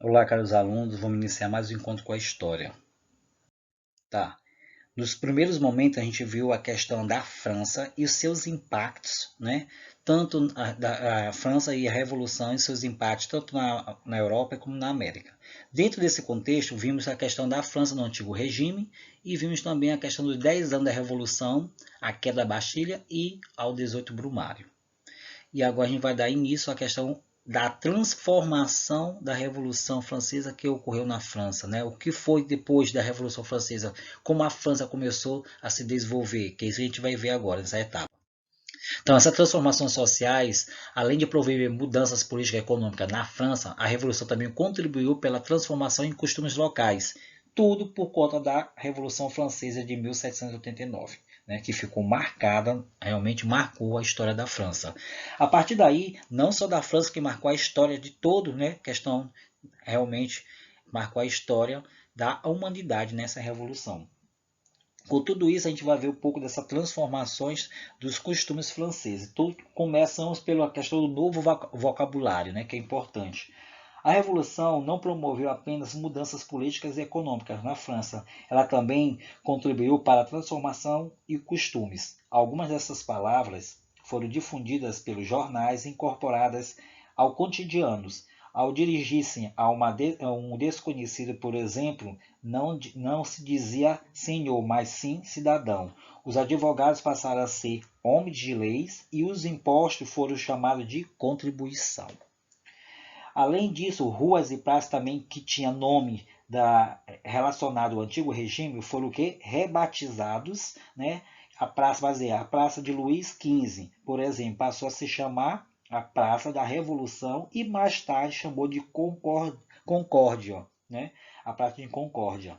Olá, caros alunos, vamos iniciar mais um encontro com a história. Tá. Nos primeiros momentos a gente viu a questão da França e os seus impactos, né? Tanto a França e a Revolução e seus impactos, tanto na Europa como na América. Dentro desse contexto, vimos a questão da França no Antigo Regime e vimos também a questão dos 10 anos da Revolução, a queda da Bastilha e ao 18 Brumário. E agora a gente vai dar início à questão da transformação da Revolução Francesa que ocorreu na França, né? O que foi depois da Revolução Francesa, como a França começou a se desenvolver, que é isso que a gente vai ver agora nessa etapa. Então, essas transformações sociais, além de promover mudanças políticas e econômicas na França, a Revolução também contribuiu pela transformação em costumes locais, tudo por conta da Revolução Francesa de 1789, né, que ficou marcada, realmente marcou a história da França. A partir daí, não só da França que marcou a história de todo, né, questão realmente marcou a história da humanidade nessa revolução. Com tudo isso, a gente vai ver um pouco dessas transformações dos costumes franceses. Então, começamos pela questão do novo vocabulário, né, que é importante. A Revolução não promoveu apenas mudanças políticas e econômicas na França, ela também contribuiu para a transformação e costumes. Algumas dessas palavras foram difundidas pelos jornais e incorporadas ao cotidiano. Ao dirigir-se a um desconhecido, por exemplo, não se dizia senhor, mas sim cidadão. Os advogados passaram a ser homens de leis e os impostos foram chamados de contribuição. Além disso, ruas e praças também que tinham nome relacionado ao antigo regime foram o quê? Rebatizados, né? A praça, a Praça de Luís XV, por exemplo, passou a se chamar a Praça da Revolução e mais tarde chamou de Concórdia, né? A Praça de Concórdia.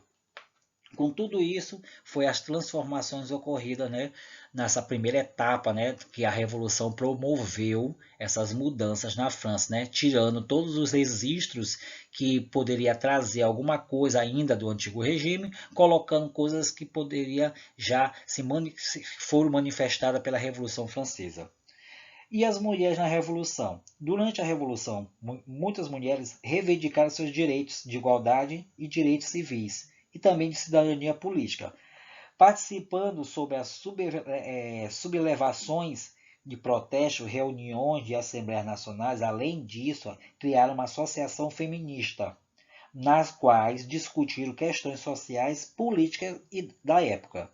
Com tudo isso, foi as transformações ocorridas, né, nessa primeira etapa, né, que a Revolução promoveu essas mudanças na França, né, tirando todos os registros que poderia trazer alguma coisa ainda do antigo regime, colocando coisas que poderia já foram manifestadas pela Revolução Francesa. E as mulheres na Revolução? Durante a Revolução, muitas mulheres reivindicaram seus direitos de igualdade e direitos civis, e também de cidadania política, participando sobre as sublevações de protestos, reuniões de assembleias nacionais. Além disso, criaram uma associação feminista, nas quais discutiram questões sociais, políticas e da época.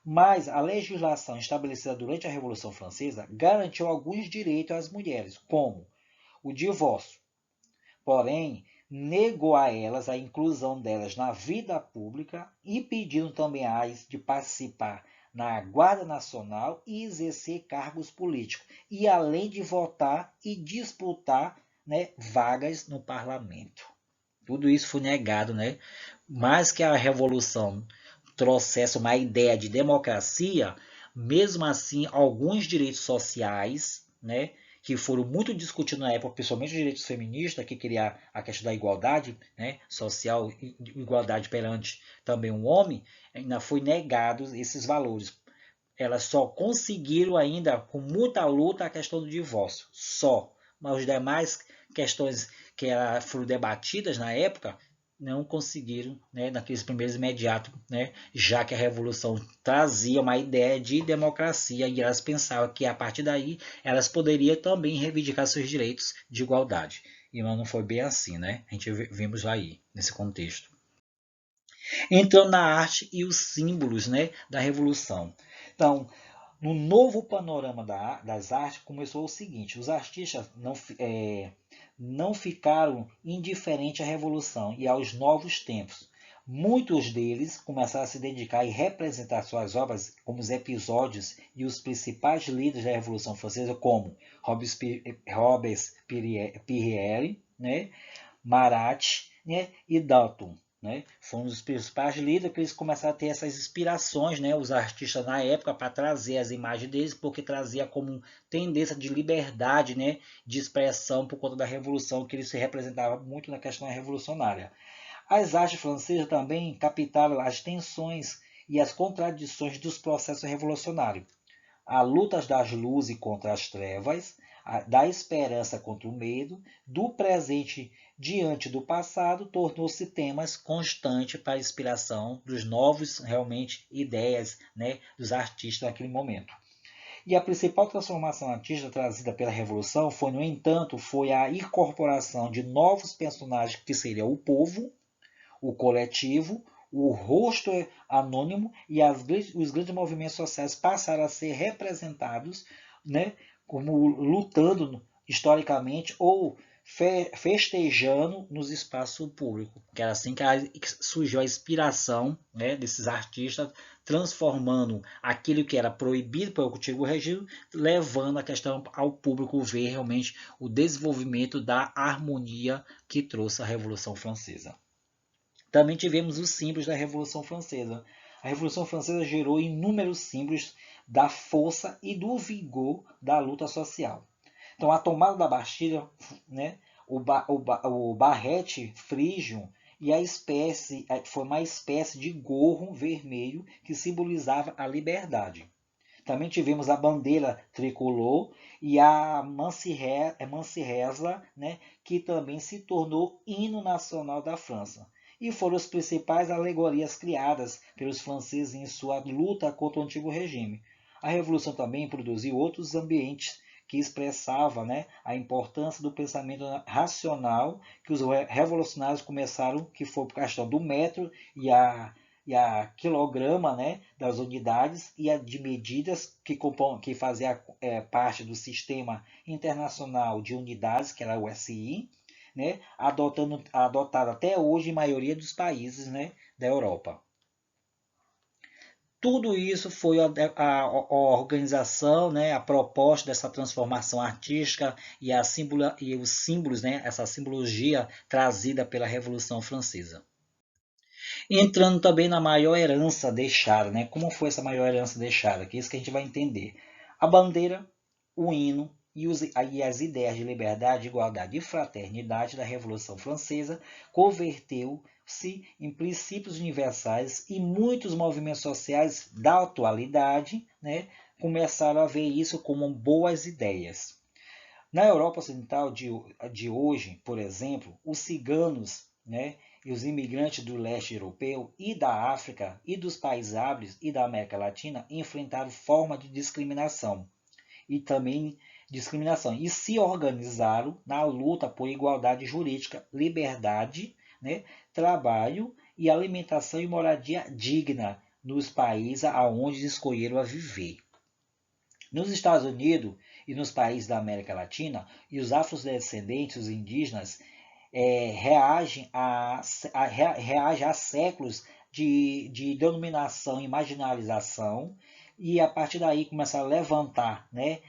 Mas a legislação estabelecida durante a Revolução Francesa garantiu alguns direitos às mulheres, como o divórcio. Porém, negou a elas a inclusão delas na vida pública, impedindo também as de participar na Guarda Nacional e exercer cargos políticos, e além de votar e disputar, né, vagas no parlamento. Tudo isso foi negado, né? Mais que a Revolução trouxesse uma ideia de democracia, mesmo assim, alguns direitos sociais, né, que foram muito discutidos na época, principalmente os direitos feministas, que queria a questão da igualdade, né, social, igualdade perante também o homem, ainda foi negados esses valores. Elas só conseguiram ainda, com muita luta, a questão do divórcio, só. Mas as demais questões que foram debatidas na época, não conseguiram, né, naqueles primeiros imediatos, né, já que a Revolução trazia uma ideia de democracia e elas pensavam que a partir daí elas poderiam também reivindicar seus direitos de igualdade. E não foi bem assim, né? A gente vimos aí, nesse contexto. Entrando na arte e os símbolos, né, da Revolução. Então, no novo panorama das artes, começou o seguinte: os artistas não ficaram indiferentes à revolução e aos novos tempos. Muitos deles começaram a se dedicar e representar suas obras como os episódios e os principais líderes da Revolução Francesa, como Robespierre, né, Marat, né, e Danton. Né? Foi um dos principais líderes que eles começaram a ter essas inspirações, né? Os artistas na época, para trazer as imagens deles, porque trazia como tendência de liberdade, né? De expressão por conta da revolução, que eles se representavam muito na questão revolucionária. As artes francesas também captaram as tensões e as contradições dos processos revolucionários. A luta das luzes contra as trevas, da esperança contra o medo, do presente diante do passado, tornou-se temas constantes para a inspiração dos novos, realmente, ideias, né, dos artistas naquele momento. E a principal transformação artística trazida pela Revolução foi, no entanto, foi a incorporação de novos personagens que seriam o povo, o coletivo, o rosto anônimo e os grandes movimentos sociais passaram a ser representados, né, como lutando historicamente ou festejando nos espaços públicos. Que era assim que surgiu a inspiração, né, desses artistas, transformando aquilo que era proibido pelo antigo regime, levando a questão ao público ver realmente o desenvolvimento da harmonia que trouxe a Revolução Francesa. Também tivemos os símbolos da Revolução Francesa. A Revolução Francesa gerou inúmeros símbolos da força e do vigor da luta social. Então, a tomada da Bastilha, né, o barrete frígio e a espécie foi uma espécie de gorro vermelho que simbolizava a liberdade. Também tivemos a bandeira tricolor e a Mansirresa, né, que também se tornou hino nacional da França. E foram as principais alegorias criadas pelos franceses em sua luta contra o antigo regime. A Revolução também produziu outros ambientes que expressava, né, a importância do pensamento racional que os revolucionários começaram, que foi por questão do metro e a quilograma, né, das unidades e a de medidas que fazia parte do sistema internacional de unidades, que era o SI, né, adotado até hoje em maioria dos países, né, da Europa. Tudo isso foi a organização, né, a proposta dessa transformação artística e os símbolos, né, essa simbologia trazida pela Revolução Francesa. Entrando também na maior herança deixada, né? Como foi essa maior herança deixada? Que é isso que a gente vai entender. A bandeira, o hino e as ideias de liberdade, igualdade e fraternidade da Revolução Francesa converteu-se em princípios universais e muitos movimentos sociais da atualidade, né, começaram a ver isso como boas ideias. Na Europa Ocidental de hoje, por exemplo, os ciganos, né, e os imigrantes do leste europeu e da África e dos países árabes e da América Latina enfrentaram forma de discriminação e se organizaram na luta por igualdade jurídica, liberdade, né, trabalho e alimentação e moradia digna nos países aonde escolheram a viver. Nos Estados Unidos e nos países da América Latina, e os afrodescendentes, os indígenas, reagem a séculos de denominação e marginalização, e a partir daí começa a levantar, né,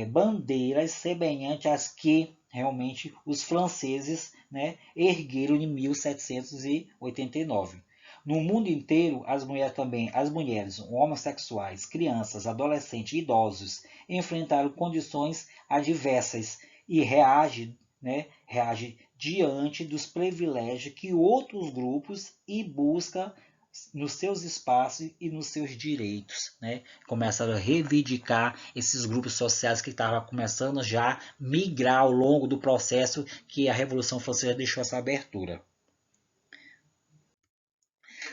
bandeiras semelhantes às que realmente os franceses, né, ergueram em 1789. No mundo inteiro, as mulheres homossexuais, crianças, adolescentes e idosos enfrentaram condições adversas e reage diante dos privilégios que outros grupos e busca nos seus espaços e nos seus direitos, né? Começaram a reivindicar esses grupos sociais que estavam começando já a migrar ao longo do processo que a Revolução Francesa deixou essa abertura.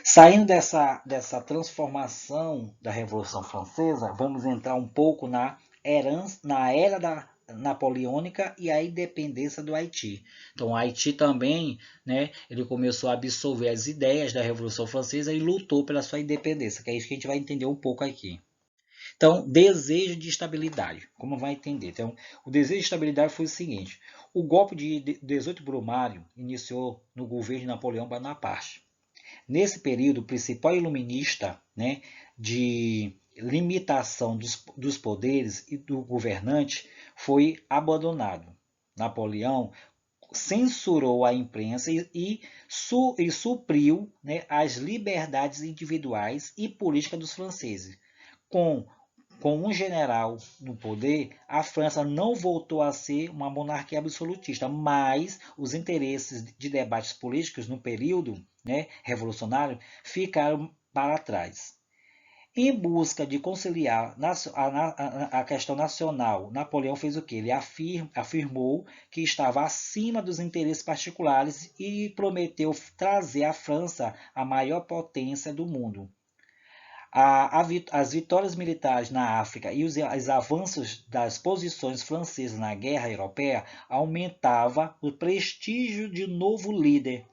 Saindo dessa transformação da Revolução Francesa, vamos entrar um pouco na era da napoleônica e a independência do Haiti. Então, o Haiti também, né, ele começou a absorver as ideias da Revolução Francesa e lutou pela sua independência, que é isso que a gente vai entender um pouco aqui. Então, desejo de estabilidade, como vai entender? Então, o desejo de estabilidade foi o seguinte: o golpe de 18 Brumário iniciou no governo de Napoleão Bonaparte. Nesse período, o principal iluminista, né, de limitação dos poderes e do governante foi abandonado. Napoleão censurou a imprensa e supriu, né, as liberdades individuais e políticas dos franceses. Com um general no poder, a França não voltou a ser uma monarquia absolutista, mas os interesses de debates políticos no período, né, revolucionário ficaram para trás. Em busca de conciliar a questão nacional, Napoleão fez o quê? Ele afirmou que estava acima dos interesses particulares e prometeu trazer a França a maior potência do mundo. As vitórias militares na África e os avanços das posições francesas na guerra europeia aumentava o prestígio de novo líder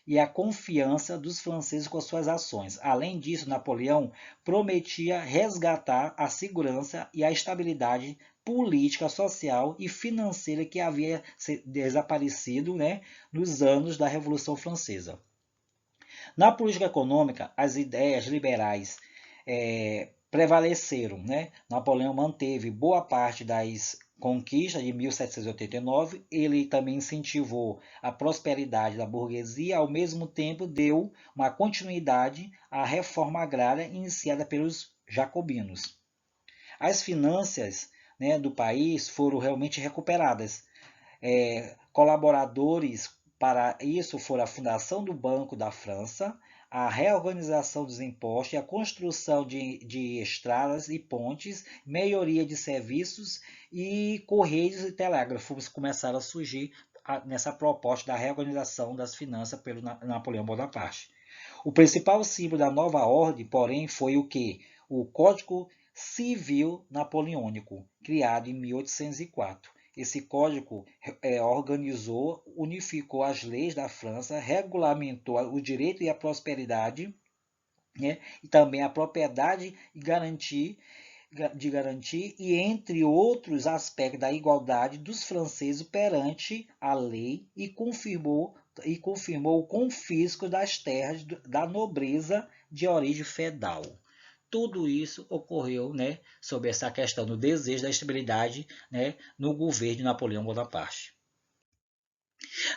e a confiança dos franceses com suas ações. Além disso, Napoleão prometia resgatar a segurança e a estabilidade política, social e financeira que havia desaparecido, né, nos anos da Revolução Francesa. Na política econômica, as ideias liberais prevaleceram. Né? Napoleão manteve boa parte das conquistas de 1789, ele também incentivou a prosperidade da burguesia, ao mesmo tempo deu uma continuidade à reforma agrária iniciada pelos jacobinos. As finanças, né, do país foram realmente recuperadas. Colaboradores para isso foram a fundação do Banco da França, a reorganização dos impostos e a construção de estradas e pontes, melhoria de serviços e correios e telégrafos começaram a surgir nessa proposta da reorganização das finanças pelo Napoleão Bonaparte. O principal símbolo da nova ordem, porém, foi o que? O Código Civil Napoleônico, criado em 1804. Esse código organizou, unificou as leis da França, regulamentou o direito e a prosperidade, né, e também a propriedade de garantir, e entre outros aspectos da igualdade dos franceses perante a lei e confirmou o confisco das terras da nobreza de origem feudal. Tudo isso ocorreu, né, sobre essa questão do desejo da estabilidade, né, no governo de Napoleão Bonaparte.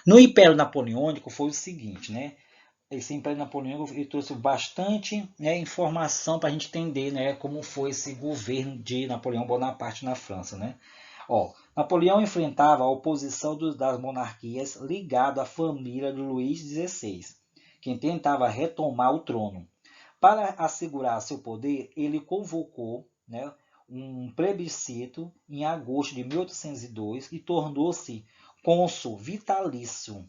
No Império Napoleônico foi o seguinte, né, esse Império Napoleônico ele trouxe bastante, né, informação para a gente entender, né, como foi esse governo de Napoleão Bonaparte na França. Né? Napoleão enfrentava a oposição das monarquias ligada à família de Luís XVI, quem tentava retomar o trono. Para assegurar seu poder, ele convocou, né, um plebiscito em agosto de 1802 e tornou-se cônsul vitalício.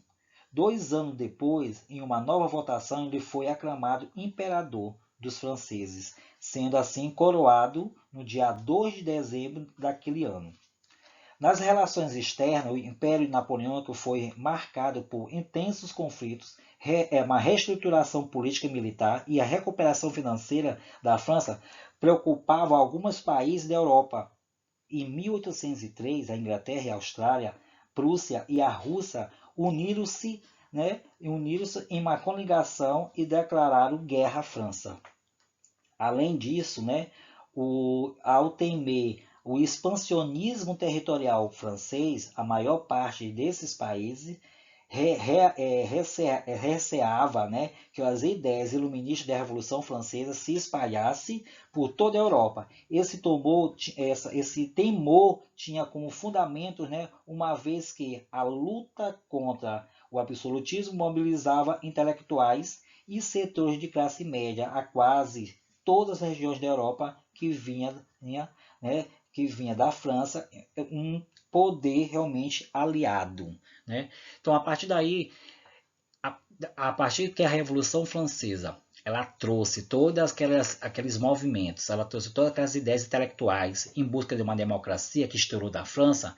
2 anos depois, em uma nova votação, ele foi aclamado imperador dos franceses, sendo assim coroado no dia 2 de dezembro daquele ano. Nas relações externas, o Império Napoleônico foi marcado por intensos conflitos, uma reestruturação política e militar e a recuperação financeira da França preocupava alguns países da Europa. Em 1803, a Inglaterra e a Austrália, Prússia e a Rússia uniram-se, né, em uma coligação e declararam guerra à França. Além disso, né, ao temer o expansionismo territorial francês, a maior parte desses países receava, né, que as ideias iluministas da Revolução Francesa se espalhassem por toda a Europa. Esse temor tinha como fundamento, né, uma vez que a luta contra o absolutismo mobilizava intelectuais e setores de classe média a quase todas as regiões da Europa que vinha da França, um poder realmente aliado. Né? Então, a partir daí, a partir que a Revolução Francesa ela trouxe todos aqueles movimentos, ela trouxe todas aquelas ideias intelectuais em busca de uma democracia que estourou da França,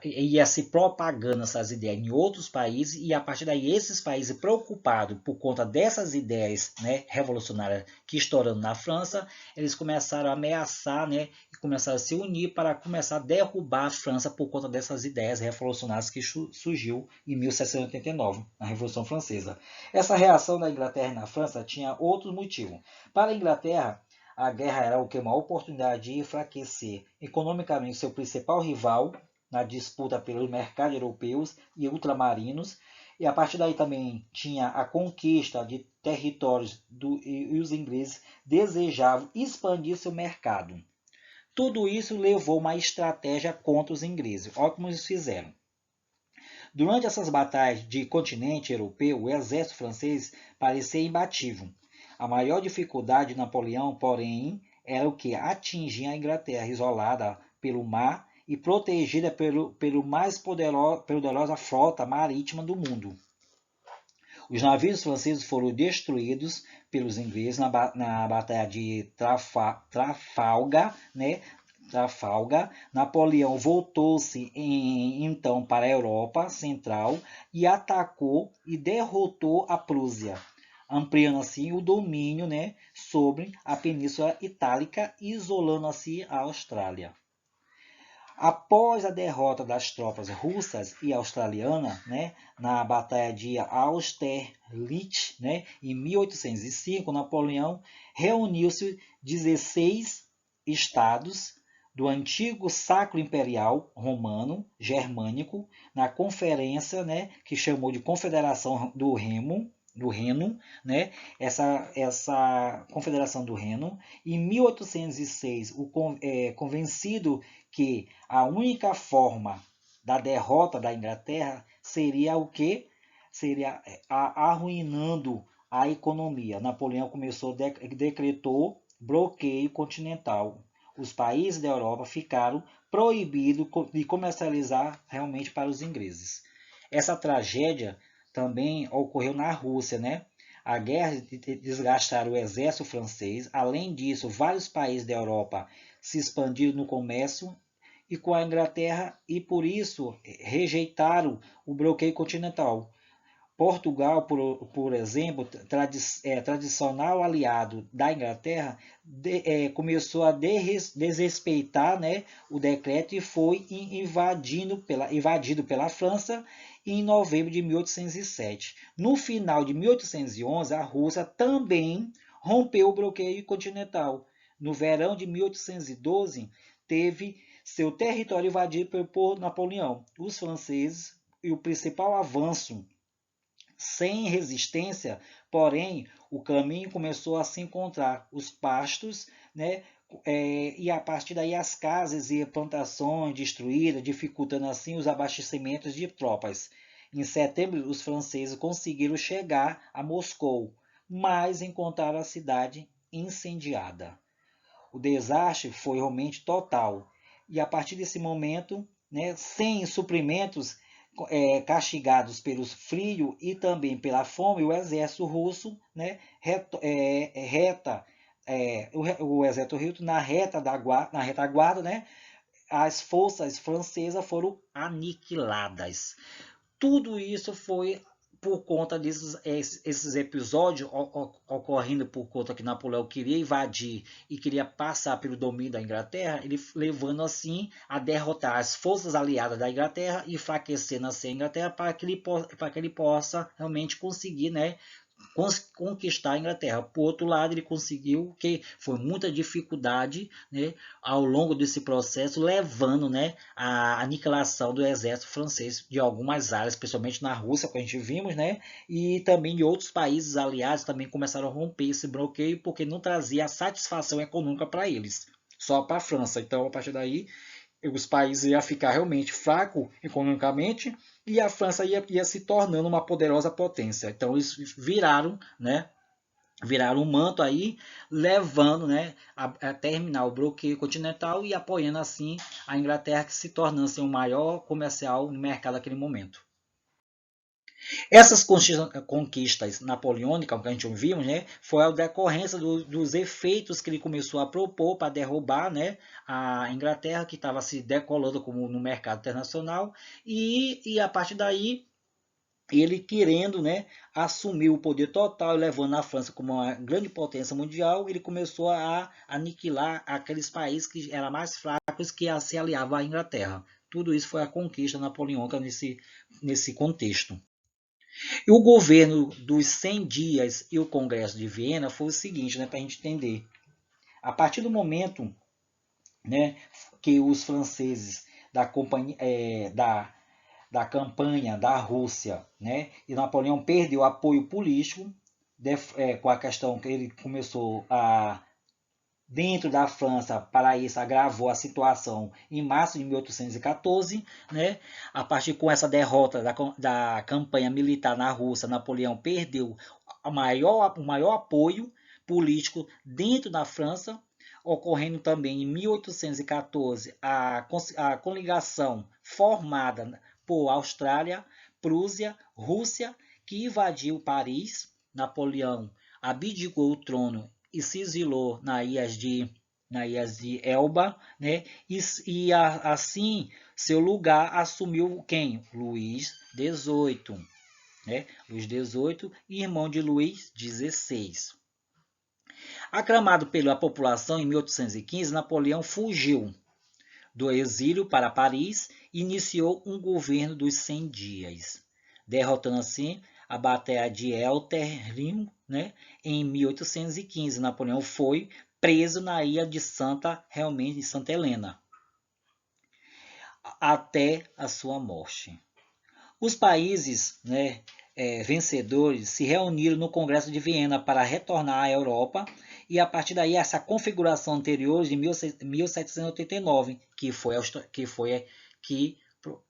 ia se propagando essas ideias em outros países, e a partir daí esses países preocupados por conta dessas ideias, né, revolucionárias que estourando na França, eles começaram a ameaçar, né, e começaram a se unir para começar a derrubar a França por conta dessas ideias revolucionárias que surgiu em 1789, na Revolução Francesa. Essa reação da Inglaterra e na França tinha outros motivos. Para a Inglaterra, a guerra era uma oportunidade de enfraquecer economicamente seu principal rival na disputa pelos mercados europeus e ultramarinos, e a partir daí também tinha a conquista de territórios e os ingleses desejavam expandir seu mercado. Tudo isso levou uma estratégia contra os ingleses. Olha como eles fizeram. Durante essas batalhas de continente europeu, o exército francês parecia imbatível. A maior dificuldade de Napoleão, porém, era o que? Atingir a Inglaterra, isolada pelo mar e protegida pelo mais poderosa frota marítima do mundo. Os navios franceses foram destruídos pelos ingleses na Batalha de Trafalgar, né? Napoleão voltou-se então para a Europa Central e atacou e derrotou a Prússia, ampliando assim o domínio, né, sobre a Península Itálica, isolando assim a Austrália. Após a derrota das tropas russas e australianas, né, na Batalha de Austerlitz, né, em 1805, Napoleão reuniu-se 16 estados do antigo Sacro Imperial Romano Germânico na conferência, né, que chamou de Confederação do Reno, né, essa Confederação do Reno. Em 1806, convencido que a única forma da derrota da Inglaterra seria o quê? Seria arruinando a economia. Napoleão decretou bloqueio continental. Os países da Europa ficaram proibidos de comercializar realmente para os ingleses. Essa tragédia também ocorreu na Rússia, né? A guerra desgastaram o exército francês. Além disso, vários países da Europa se expandiram no comércio e com a Inglaterra e por isso rejeitaram o bloqueio continental. Portugal, por exemplo, tradicional aliado da Inglaterra, começou a desrespeitar, né, o decreto e foi invadido pela França em novembro de 1807. No final de 1811, a Rússia também rompeu o bloqueio continental. No verão de 1812, teve seu território invadido por Napoleão. Os franceses e o principal avanço sem resistência, porém, o caminho começou a se encontrar os pastos, né? E a partir daí as casas e plantações destruídas, dificultando assim os abastecimentos de tropas. Em setembro, os franceses conseguiram chegar a Moscou, mas encontraram a cidade incendiada. O desastre foi realmente total. E a partir desse momento, né, sem suprimentos, castigados pelo frio e também pela fome, o exército russo, né, o exército russo na retaguarda, né, as forças francesas foram aniquiladas. Tudo isso foi por conta esses episódios ocorrendo por conta que Napoleão queria invadir e queria passar pelo domínio da Inglaterra, ele levando assim a derrotar as forças aliadas da Inglaterra e enfraquecendo assim a Inglaterra para que ele possa realmente conseguir, né, conquistar a Inglaterra. Por outro lado, ele conseguiu, que foi muita dificuldade, né, ao longo desse processo, levando, né, a aniquilação do exército francês de algumas áreas, especialmente na Rússia, que a gente vimos, né, e também de outros países aliados também começaram a romper esse bloqueio porque não trazia satisfação econômica para eles, só para a França. Então, a partir daí, os países iam ficar realmente fracos economicamente e a França ia se tornando uma poderosa potência. Então eles viraram um manto aí, levando, né, a terminar o bloqueio continental e apoiando assim a Inglaterra, que se tornando assim, o maior comercial no mercado naquele momento. Essas conquistas napoleônicas que a gente ouviu, né, foi a decorrência dos efeitos que ele começou a propor para derrubar, né, a Inglaterra, que estava se decolando como no mercado internacional, e a partir daí ele querendo, né, assumir o poder total, levando a França como uma grande potência mundial, ele começou a aniquilar aqueles países que eram mais fracos que se aliavam à Inglaterra. Tudo isso foi a conquista napoleônica nesse contexto. E o governo dos 100 dias e o Congresso de Viena foi o seguinte, né, para a gente entender. A partir do momento, né, que os franceses da campanha da Rússia, né, e Napoleão perdeu apoio político, com a questão que ele começou a dentro da França, para isso agravou a situação em março de 1814, né? A partir com essa derrota da campanha militar na Rússia, Napoleão perdeu o maior apoio político dentro da França, ocorrendo também em 1814 a coligação formada por Austrália, Prússia, Rússia, que invadiu Paris. Napoleão abdicou o trono e se exilou na ilhas de Elba, né? Assim seu lugar assumiu quem? Luís XVIII, né? Luís XVIII, irmão de Luís XVI. Aclamado pela população em 1815, Napoleão fugiu do exílio para Paris e iniciou um governo dos 100 dias, derrotando assim a Batalha de Elterrim, né? Em 1815. Napoleão foi preso na ilha de Santa Helena, até a sua morte. Os países, né, vencedores se reuniram no Congresso de Viena para retornar à Europa, e a partir daí essa configuração anterior de 1789,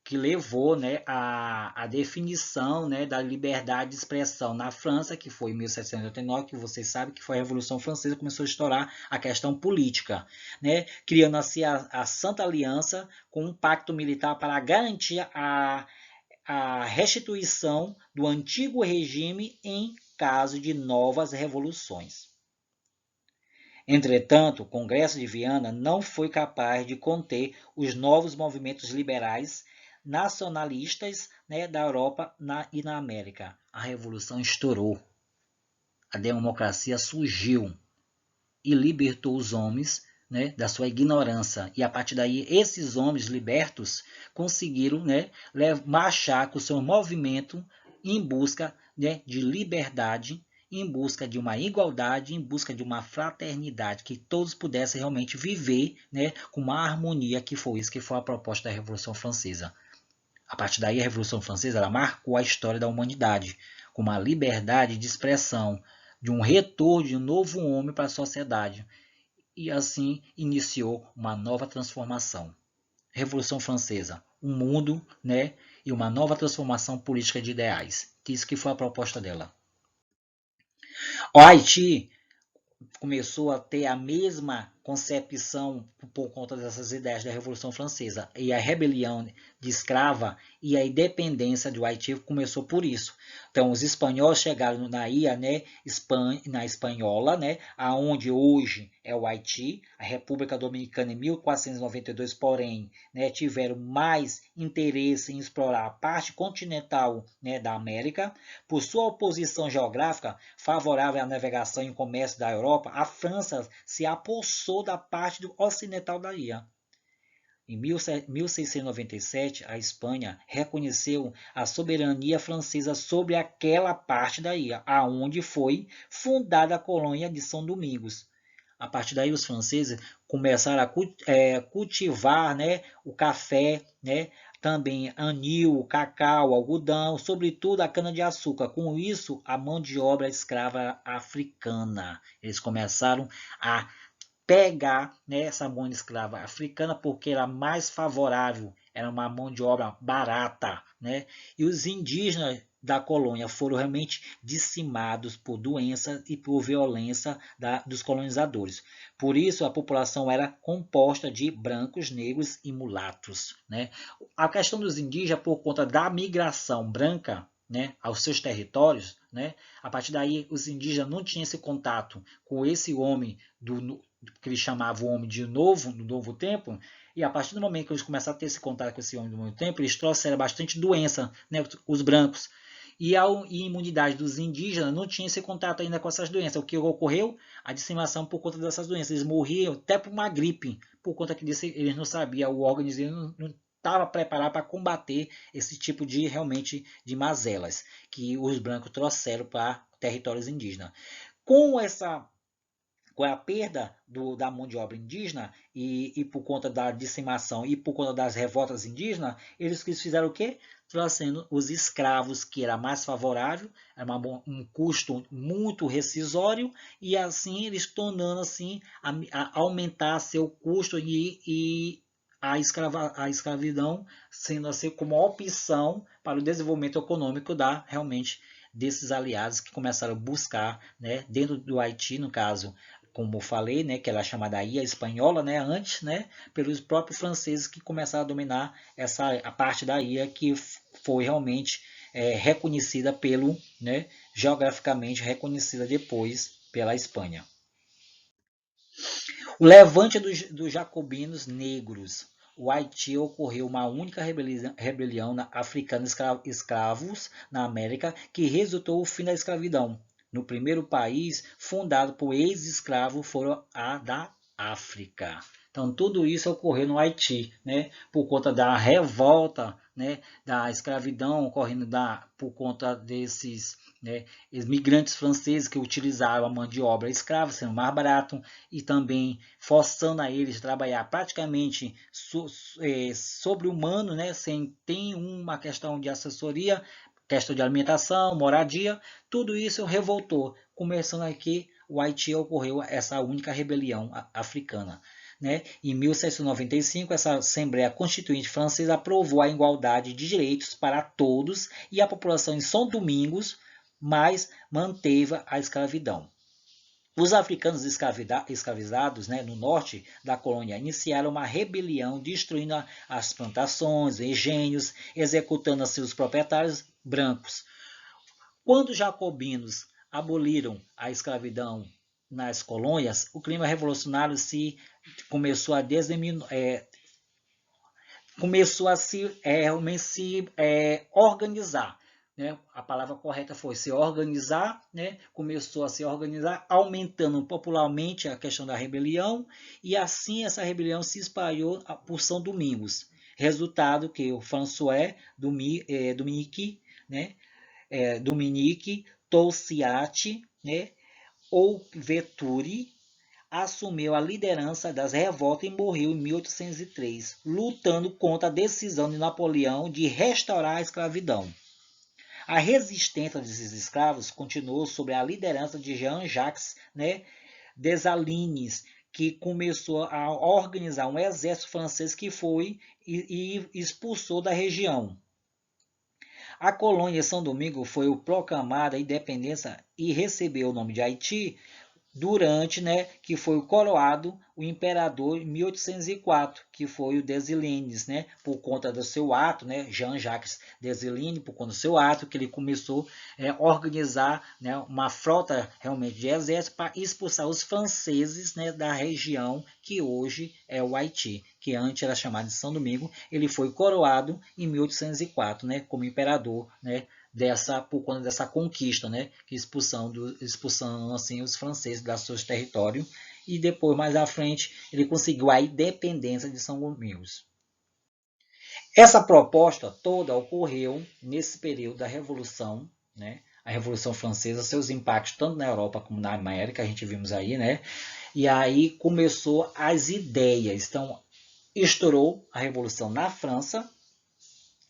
que levou, né, a definição, né, da liberdade de expressão na França, que foi em 1789, que vocês sabem que foi a Revolução Francesa, começou a estourar a questão política, né, criando assim a Santa Aliança com um pacto militar para garantir a restituição do antigo regime em caso de novas revoluções. Entretanto, o Congresso de Viena não foi capaz de conter os novos movimentos liberais nacionalistas, né, da Europa e na América. A revolução estourou, a democracia surgiu e libertou os homens, né, da sua ignorância. E a partir daí, esses homens libertos conseguiram, né, marchar com o seu movimento em busca, né, de liberdade, em busca de uma igualdade, em busca de uma fraternidade, que todos pudessem realmente viver, né, com uma harmonia, que foi isso que foi a proposta da Revolução Francesa. A partir daí, a Revolução Francesa ela marcou a história da humanidade, com uma liberdade de expressão, de um retorno de um novo homem para a sociedade. E assim iniciou uma nova transformação. Revolução Francesa, um mundo, né, e uma nova transformação política de ideais. Isso que foi a proposta dela. O Haiti começou a ter a mesma concepção por conta dessas ideias da Revolução Francesa. E a rebelião de escrava e a independência do Haiti começou por isso. Então, os espanhóis chegaram na ilha, né, na Espanhola, né, aonde hoje é o Haiti, a República Dominicana em 1492, porém, né, tiveram mais interesse em explorar a parte continental, né, da América. Por sua oposição geográfica favorável à navegação e comércio da Europa, a França se apossou da parte ocidental da ilha. Em 1697, a Espanha reconheceu a soberania francesa sobre aquela parte da ilha, aonde foi fundada a colônia de São Domingos. A partir daí, os franceses começaram a cultivar, né, o café, né, também anil, cacau, algodão, sobretudo a cana-de-açúcar. Com isso, a mão de obra escrava africana. Eles começaram a pegar, né, essa mão de escrava africana porque era mais favorável, era uma mão de obra barata, né? E os indígenas da colônia foram realmente dizimados por doença e por violência dos colonizadores. Por isso, a população era composta de brancos, negros e mulatos, né? A questão dos indígenas, por conta da migração branca, né, aos seus territórios, né, a partir daí os indígenas não tinham esse contato com esse homem que eles chamavam o homem do novo tempo, e a partir do momento que eles começaram a ter esse contato com esse homem do novo tempo, eles trouxeram bastante doença, né, os brancos. E a imunidade dos indígenas não tinha esse contato ainda com essas doenças. O que ocorreu? A dizimação por conta dessas doenças. Eles morriam até por uma gripe, por conta que eles não sabiam, o organismo não estava preparado para combater esse tipo de realmente de mazelas que os brancos trouxeram para territórios indígenas. Com a perda da mão de obra indígena e por conta da dizimação e por conta das revoltas indígenas, eles fizeram o quê? Trazendo os escravos, que era mais favorável, era um custo muito rescisório, e assim eles tornando assim a aumentar seu custo e a escravidão, sendo assim como opção para o desenvolvimento econômico realmente desses aliados que começaram a buscar, né, dentro do Haiti, no caso, como eu falei, né, que ela é chamada Ilha Espanhola, né, antes, né, pelos próprios franceses que começaram a dominar a parte da ilha que foi realmente reconhecida né, geograficamente reconhecida depois pela Espanha. O levante dos jacobinos negros. O Haiti ocorreu uma única rebelião africana escravos na América que resultou no fim da escravidão. No primeiro país fundado por ex-escravos foram a da África. Então tudo isso ocorreu no Haiti, né, por conta da revolta, né, da escravidão ocorrendo por conta desses, né, imigrantes franceses que utilizaram a mão de obra escrava, sendo mais barato, e também forçando a eles a trabalhar praticamente sobre-humano, né, sem ter uma questão de assessoria, questão de alimentação, moradia, tudo isso revoltou. Começando aqui, o Haiti ocorreu essa única rebelião africana. Né? Em 1795, essa Assembleia Constituinte Francesa aprovou a igualdade de direitos para todos e a população em São Domingos, mas manteve a escravidão. Os africanos escravizados, né, no norte da colônia iniciaram uma rebelião, destruindo as plantações, engenhos, executando seus proprietários brancos. Quando os jacobinos aboliram a escravidão nas colônias, o clima revolucionário começou a realmente se organizar. Né? A palavra correta foi se organizar, né? Começou a se organizar, aumentando popularmente a questão da rebelião, e assim essa rebelião se espalhou por São Domingos. Resultado que o François Dominique, né? Dominique Touciat, né? ou Veturi, assumiu a liderança das revoltas e morreu em 1803, lutando contra a decisão de Napoleão de restaurar a escravidão. A resistência desses escravos continuou sob a liderança de Jean-Jacques, né, Dessalines, que começou a organizar um exército francês que foi e expulsou da região. A colônia São Domingo foi proclamada a independência e recebeu o nome de Haiti durante, né, que foi coroado o imperador em 1804, que foi o Dessalines, né, por conta do seu ato, né, Jean-Jacques Dessalines, por conta do seu ato, que ele começou a organizar, né, uma frota realmente de exército para expulsar os franceses, né, da região que hoje é o Haiti, que antes era chamado de São Domingo. Ele foi coroado em 1804, né, como imperador, né, por conta dessa conquista, né, que expulsando assim os franceses dos seus territórios, e depois mais à frente ele conseguiu a independência de São Domingos. Essa proposta toda ocorreu nesse período da Revolução, né, a Revolução Francesa, seus impactos tanto na Europa como na América, a gente vimos aí, né, e aí começou as ideias. Então estourou a Revolução na França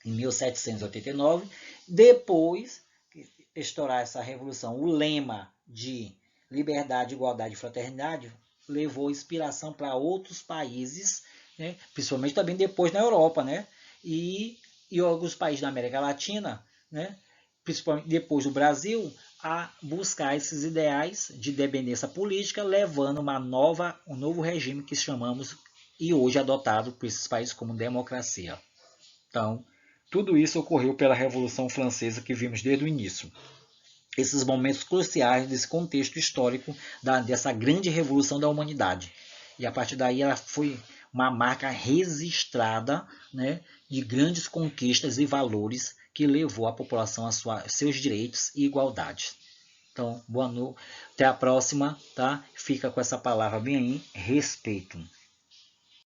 em 1789. Depois de estourar essa revolução, o lema de liberdade, igualdade e fraternidade levou inspiração para outros países, né? Principalmente também depois na Europa, né? E alguns países da América Latina, né? Principalmente depois do Brasil, a buscar esses ideais de independência política, levando um novo regime que chamamos e hoje adotado por esses países como democracia. Então, tudo isso ocorreu pela Revolução Francesa que vimos desde o início. Esses momentos cruciais desse contexto histórico dessa grande revolução da humanidade. E a partir daí ela foi uma marca registrada, né, de grandes conquistas e valores que levou a população a seus direitos e igualdades. Então, boa noite, até a próxima, tá? Fica com essa palavra bem aí, respeito.